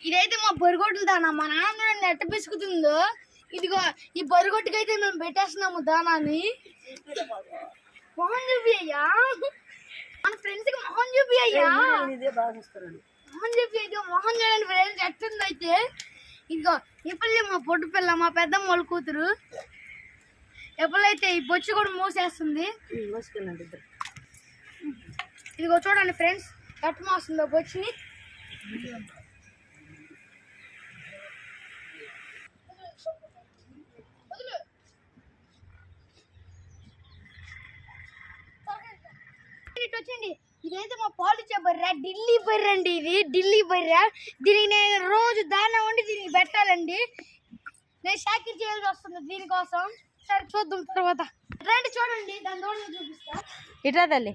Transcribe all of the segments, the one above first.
ఇదైతే మా బొరిగొడ్లు దానా. మా నాన్న చూడండి ఎట్ట పిసుకుతుందో. ఇదిగో ఈ బొరిగొట్టుకైతే మేము పెట్టేస్తున్నాము దానాన్ని. మొహం చూపి అయ్యా, మన ఫ్రెండ్స్ కి మొహం చూపి అయ్యా, మొహం చూపి అయితే మొహం చూడండి ఫ్రెండ్స్ ఎట్టుంది అయితే. ఇదిగో ఇప్పుడు మా పొట్టు పిల్ల, మా పెద్దమ్మ వాళ్ళ కూతురు. ఎప్పుడైతే ఈ బొచ్చు కూడా మూసేస్తుంది. ఇదిగో చూడండి ఫ్రెండ్స్ ఎట్ట మోస్తుందో బొచ్చుని. వచ్చింది. ఇదైతే మా పాలిచ్చే బర్రె, ఢిల్లీ బర్రె అండి. ఇది ఢిల్లీ బర్రె. దీనికి నేను రోజు దానా వండి దీనికి పెట్టాలండి. నేను షాకిర్ చేయాల్సి వస్తుంది దీనికోసం. సరే చూద్దాం తర్వాత. రండి చూడండి, దాని దూడని చూపిస్తా. ఇట్లా తల్లి.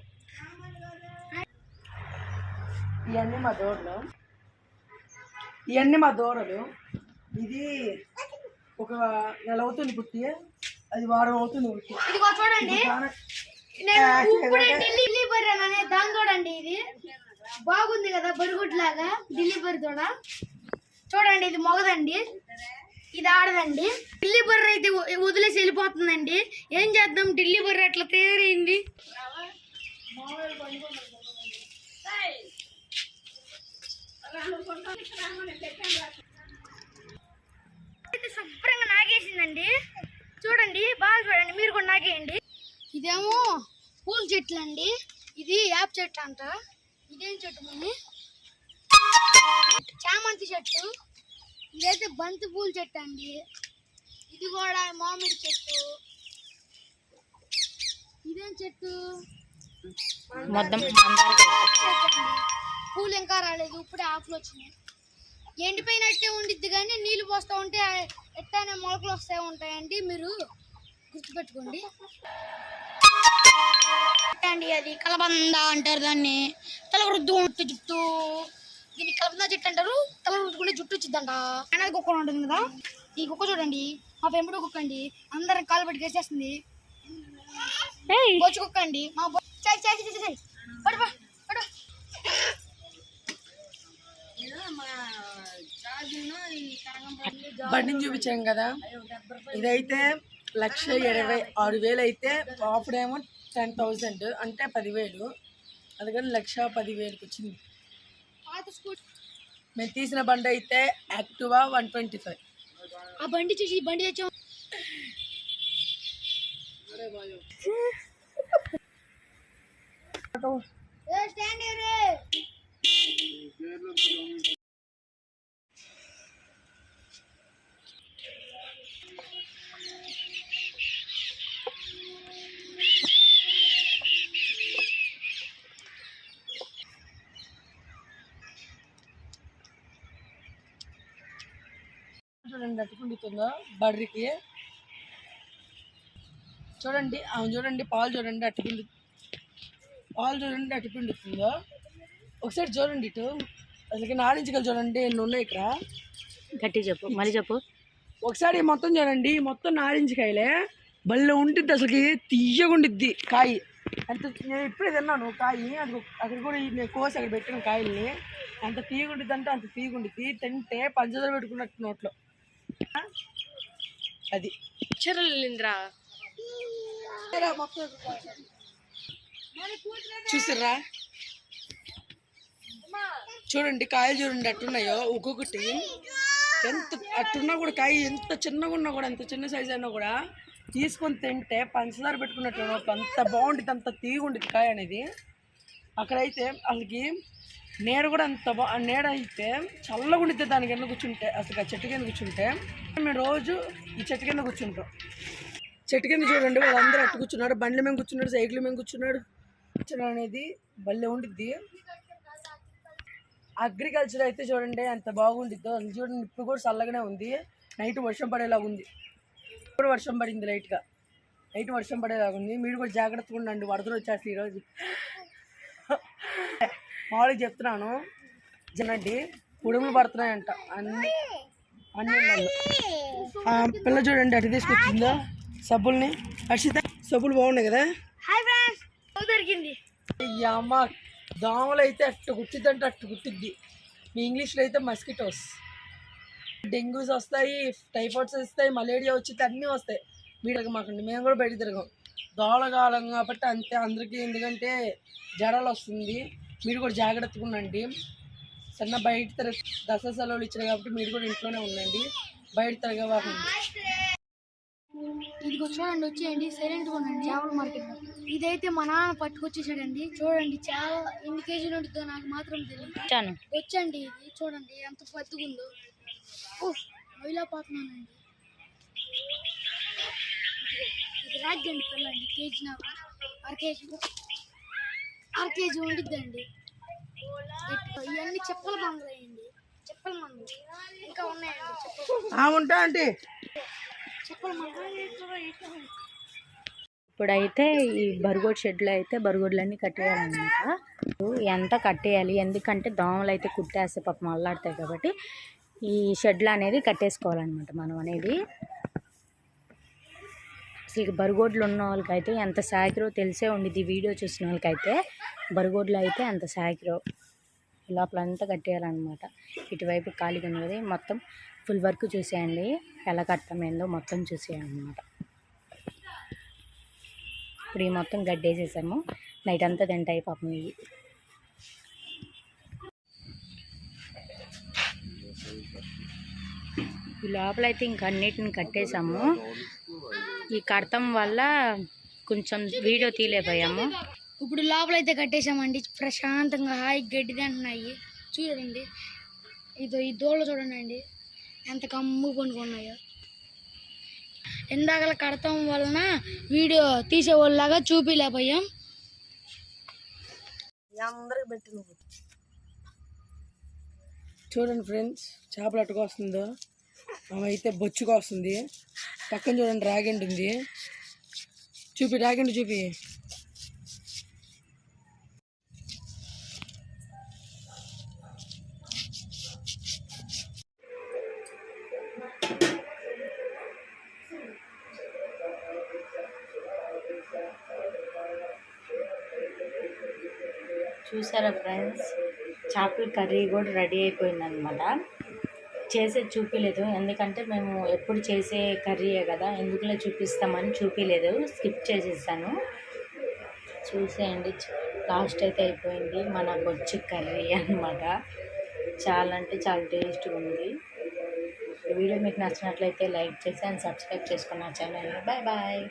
ఇవన్నీ మా దూడలు. ఇది ఒక నెల అవుతుంది పుట్టి, అది వారం అవుతుంది పుట్టి. ఇదిగో చూడండి, నేను ఇప్పుడే ఢిల్లీ బర్రె అనే దాని చూడండి. ఇది బాగుంది కదా బొరిగుడ్డు లాగా ఢిల్లీ బర్రె దూడ. చూడండి ఇది మొగదండి, ఇది ఆడదండి. ఢిల్లీ బర్రె అయితే వదిలేసి వెళ్ళిపోతుందండి. ఏం చేద్దాం, ఢిల్లీ బర్రె అట్లా తయారైంది. శుభ్రంగా నాగేసిందండి. చూడండి బాగా చూడండి, మీరు కూడా నాగేయండి. ఇదేమో పూల చెట్లు అండి. ఇది యాప్ చెట్టు అంట. ఇదేం చెట్టు మమ్మీ? చామంతి చెట్టు. ఇదైతే బంతి పూల చెట్టు అండి. ఇది కూడా మామిడి చెట్టు. ఇదేం చెట్టు? పూలు ఇంకా రాలేదు, ఇప్పుడే ఆకులు వచ్చినాయి. ఎండిపోయినట్టే ఉండిద్ది కానీ నీళ్ళు పోస్తూ ఉంటే ఎట్టానే మొలకలు వస్తూ ఉంటాయండి, మీరు గుర్తుపెట్టుకోండి అండి. అది కలబంద అంటారు దాన్ని. తల రుద్దు జుట్టు, దీన్ని కలబంద చెట్టు అంటారు. తల రుద్దుకుంటే జుట్టు వచ్చిందంట. అనేది కుక్క ఉంటుంది కదా, ఈ కుక్క చూడండి మా పెంపుడు కుక్క అండి. అందరం కాలు పెట్టి వేసేస్తుంది. బొచ్చు కుక్క అండి మా బండిని చూపించాం కదా. ఇదైతే 1,26,000 అయితే ఆఫ్డేమో 10,000 అంటే 10,000. అందుకని 1,10,000కి వచ్చింది. మేము తీసిన బండి అయితే యాక్టివా 125. ఆ బండి చూసి ఈ బండి తెచ్చాం. చూడండి అట్టుకుండుతుందో బర్రికి. చూడండి అవును, చూడండి పాలు చూడండి అట్టుకుండుతుందో. ఒకసారి చూడండి ఇటు అసలు నాడించగలు చూడండి ఎన్ని ఉన్నాయి ఇక్కడ. గట్టి చెప్పు, మళ్ళీ చెప్పు. ఒకసారి మొత్తం చూడండి, మొత్తం నారింజకాయలే. బళ్ళో ఉంటుంది అసలుకి, తీయగుండిద్ది కాయ. అంత నేను ఇప్పుడే తిన్నాను కాయ. అది అక్కడ కూడా నేను కోసి అక్కడ పెట్టిన కాయల్ని. అంత తీయగుండిద్ది అంటే అంత తీయగుండిద్ది. తింటే పంచదార పెట్టుకున్నట్టు నోట్లో. అది చరలింద్రా చూసారా? చూడండి కాయలు చూడండి అట్టున్నాయో ఒక్కొక్కటి. ఎంత అట్టున్నా కూడా కాయ ఎంత చిన్నగా ఉన్నా కూడా, ఎంత చిన్న సైజు అయినా కూడా తీసుకొని తింటే పంచదార పెట్టుకున్నట్టు నోట్లో. అంత బాగుంటుంది, అంత తీగుండిద్ది కాయ అనేది. అక్కడైతే వాళ్ళకి నీడ కూడా అంత నీడ అయితే చల్లగా ఉండిద్ది దాని కింద కూర్చుంటే. అసలు ఆ చెట్టు కింద కూర్చుంటే మేము రోజు ఈ చెట్టు కింద కూర్చుంటాం. చెట్టు కింద చూడండి వాళ్ళందరూ అట్టు కూర్చున్నాడు. బండ్ల మేము కూర్చున్నాడు, సైకిల్ మేము కూర్చున్నాడు. అనేది భలే ఉండిద్ది. అగ్రికల్చర్ అయితే చూడండి ఎంత బాగుండిద్దో. అది చూడండి ఇప్పుడు కూడా చల్లగానే ఉంది. నైట్ వర్షం పడేలాగా ఉంది. ఇప్పుడు వర్షం పడింది లైట్గా. నైట్ వర్షం పడేలాగా ఉంది. మీరు కూడా జాగ్రత్తగా ఉండండి, వరదలు వచ్చేస్తాయి ఈరోజు. మామూలుగా చెప్తున్నాను జనండి, ఉడుములు పడుతున్నాయంట అన్ని పిల్ల చూడండి అటు తీసుకొచ్చిందో సబ్బుల్ని. హర్షిత సబ్బులు బాగున్నాయి కదా. దొరికింది. అమ్మ దోమలు అయితే అట్టు కుట్టిద్దంటే అట్టు కుట్టిద్ది. మీ ఇంగ్లీష్లో అయితే మస్కిటోస్. డెంగ్యూస్ వస్తాయి, టైఫాయిడ్స్ వస్తాయి, మలేరియా వచ్చి అన్నీ వస్తాయి. మీరు మాకండి, మేము కూడా బయట తిరగం. దోళకాలం కాబట్టి అంతే అందరికీ, ఎందుకంటే జడలు వస్తుంది. మీరు కూడా జాగ్రత్తగా ఉండండి. సన్న బయట దసరా సెలవులు ఇచ్చారు కాబట్టి మీరు కూడా ఇంట్లోనే ఉండండి, బయట తిరగవాకండి. ఇదిగో చూడండి, వచ్చేయండి, సైలెంట్గా ఉండండి. చేపల మార్కెట్ ఇదైతే మా నాన్న పట్టుకొచ్చేసాడండి. చూడండి చాలా ఎన్ని కేజీలు ఉంటుందో నాకు మాత్రం తెలియదు. వచ్చండి, ఇది చూడండి ఎంత పెద్దగా ఉందో. ఇలా పోతున్నానండి. ఇది రాగ్గండి పిల్లండి, కేజీ నాకు అర కేజీ ఉండిద్దండి. ఇవన్నీ చెప్పల మందులండి, చెప్పల మందు ఇంకా ఉన్నాయండి. ఉంటా అంటే చెప్పల మందు. ఇప్పుడైతే ఈ బరుగోడు షెడ్లో అయితే బరుగోడ్లన్నీ కట్టేయాలన్నమాట. ఎంత కట్టేయాలి, ఎందుకంటే దోమలు అయితే కుట్టేస్తే పాపం అల్లాడతాయి కాబట్టి ఈ షెడ్లు అనేది కట్టేసుకోవాలన్నమాట మనం అనేది. అసలు బరుగోడ్లు ఉన్న వాళ్ళకైతే ఎంత సాకిరో తెలిసే ఉండిద్ది. వీడియో చూసిన వాళ్ళకైతే బరుగోడ్లు అయితే అంత సాకిరో. లోపలంతా కట్టేయాలన్నమాట. ఇటువైపు ఖాళీగా ఉన్నది మొత్తం ఫుల్ వర్క్ చూసేయండి, ఎలా కట్టమేందో మొత్తం చూసేయాలన్నమాట. ఇప్పుడు ఈ మొత్తం గడ్డేసేసాము, నైట్ అంతా తింటాయి పాపం ఇవి. ఈ లోపలైతే ఇంక అన్నిటిని కట్టేసాము. ఈ కడతం వల్ల కొంచెం వీడియో తీయలేకపోయాము. ఇప్పుడు లోపలైతే కట్టేసామండి, ప్రశాంతంగా హాయి గడ్డి తింటున్నాయి. చూడండి, ఈ దోళ్ళు చూడండి ఎంత కమ్ము కొనుక్కున్నాయో. ఇందాకలా కడతం వలన వీడియో తీసేవాళ్ళలాగా చూపిలేకపోయాం. చూడండి ఫ్రెండ్స్, చేపలు అట్టుకు వస్తుందో, అయితే బొచ్చుకు వస్తుంది. పక్కన చూడండి రాగండి ఉంది, చూపి రాగండి చూపి. చూసారా ఫ్రెండ్స్, చేపల కర్రీ కూడా రెడీ అయిపోయిందనమాట. చేసేది చూపించలేదు, ఎందుకంటే మేము ఎప్పుడు చేసే కర్రీయే కదా, ఎందుకులే చూపిస్తామని చూపించలేదు, స్కిప్ చేసేసాను. చూసేయండి, లాస్ట్ అయితే అయిపోయింది మన బొచ్చు కర్రీ అనమాట. చాలా అంటే చాలా టేస్ట్గా ఉంది. ఈ వీడియో మీకు నచ్చినట్లయితే లైక్ చేసి అండ్ సబ్స్క్రైబ్ చేసుకున్న ఛానల్ని. Bye bye.